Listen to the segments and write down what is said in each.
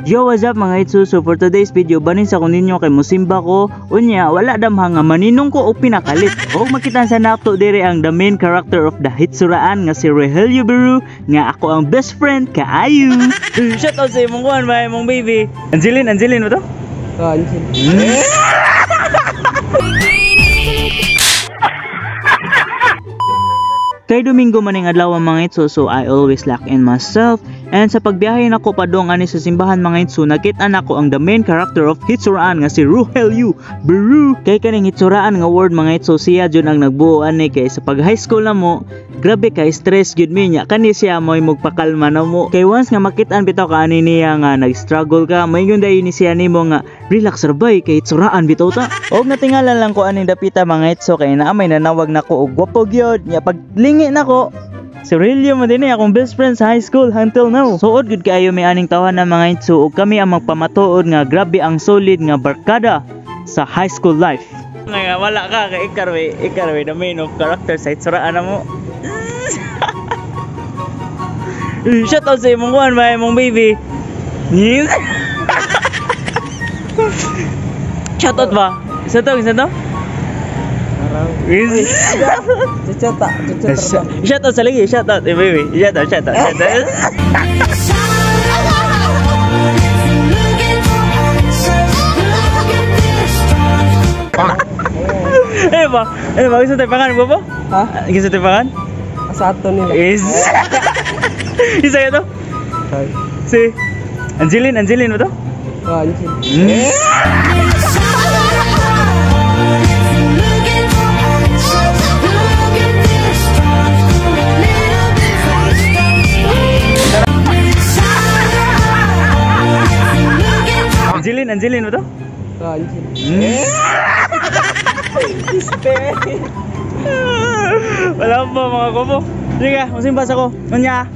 Yo, what's up mga itsu? So for today's video, banin sa kuninyo kay musimba ko. Unya, wala damha nga maninong ko o pinakalit. O makitan sa nato dire ang the main character of the Hitsuraan nga si Rogelio Beru, nga ako ang best friend kaayo. Shout out sa imong kuan ba imong baby. Angeline mo to? Oh, Angeline. Kay Domingo maning adlaw mga itso, so I always lock in myself. And sa pagbiyahe nako padong ani sa simbahan mga itso, nakita nako ang the main character of Hitsuraan nga si Rogelio Beru. Kay kaning Hitsuraan nga word mga itso, siya jud ang nagbuo ani kay sa pag high school na mo, grabe kay stress gyud mi nya kani siya moy magpakalma na mo. Kay once nga makit-an bitaw ka ani niya nga nag-struggle ka, moingon day ni siya nimo nga relax rabay kay Hitsuraan bitaw ta. Og natingalan lang ko aning dapita mga itso kay naamay nanawag nako og gwapo gyud nya paglingi nako. Si Aurelio mo din akong best friend sa high school until now. Suod gud kayo may aning tawanan na mga itso ug kami ang magpamatuod nga grabe ang solid nga barkada sa high school life. Nga wala ka kay ikarwe the main of character sa Hitsuraan na mo. Shout out sa imong kuan ba imong baby. Shout out ba? Isa to? Shout out sa lagi, shout out baby. Shout out. Ba, gusto tayo pangan mo po? Ha? Gusto tayo pangan? Asa ato nila. Is. Isa ito? Si Angeline mo to? Oh, Angeline. Angeline mo to? Oh, Angeline. Wala pa mga kopo. Sige, masimbas ako. Unya.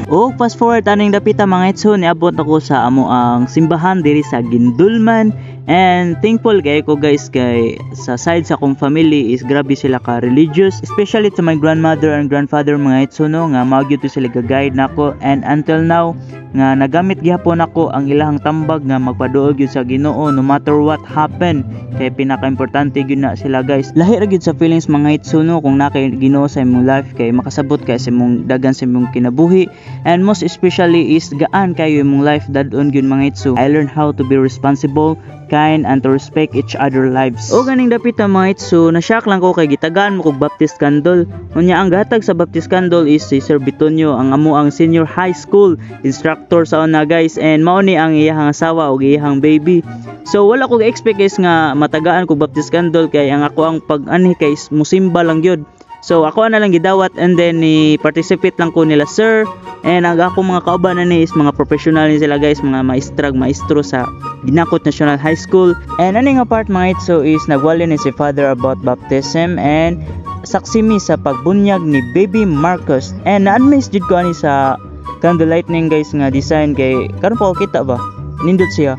O fast forward aning dapita mga itso, niabot ako sa amo ang simbahan diri sa Gindulman. And thankful kay ko guys kay sa side sa akong family is grabe sila ka religious, especially to my grandmother and grandfather mga itso no, nga mao gyud sila ga-guide nako. And until now nga nagamit gyapon ako ang ilahang tambag nga magpaduol gyud sa Ginoo no matter what happen. Kay pinaka-importante gyud na sila guys. Lahi ra gyud sa feelings mga itso no kung nakay Ginoo sa imong life kay makasabot kay sa imong dagan sa imong kinabuhi. And most especially is gaan kayo imong life dadon gyud mga itso. I learned how to be responsible, kind, and to respect each other lives. O ganing dapita mga itso, na-shock lang ko kay gitagaan mo kog baptist candle. Unya ang gatag sa baptist candle is si Sir Bitonio, ang amo ang senior high school instructor sa una guys, and mao ni ang iyahang asawa ug iyahang baby. So wala ko expect guys nga matagaan kog baptist candle kay ang ako ang pag-ani kay musimba lang gyud. So ako na lang gidawat and then ni participate lang ko nila sir, and ang ako mga kauban na ni is mga professional ni sila guys, mga maestro sa Ginakot National High School. And aning part mga itso is nagwali ni si father about baptism and saksi mi sa pagbunyag ni baby Marcos. And na-admire jud ko ani sa candle lightning guys nga design kay karon pa kita ba nindot siya.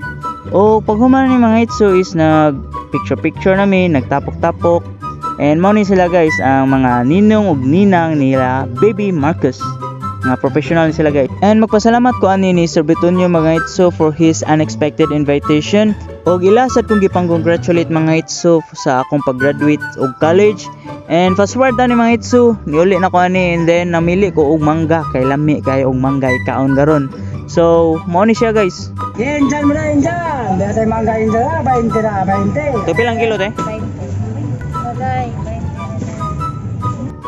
O paghuman ni mga itso is nag picture nami, nagtapok-tapok. And mao ni sila guys ang mga ninong ug ninang nila baby Marcos. Nga professional sila guys. And magpasalamat ko ani ni Sir Bitonio mga itso for his unexpected invitation. Og ilasad kong gipang-congratulate mga itso sa akong pag-graduate og college. And fast forward ani mga itso, niuli na ko ani and then namili ko og mangga kay lami kay og mangga ikaon garon. So, mao ni siya guys. Enjan mo na enjan. Dahil tayo mangga enjan 20 na 20. Pilang kilo te?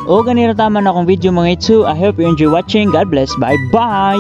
O ganito tama na akong video mga itso. I hope you enjoy watching. God bless. Bye bye.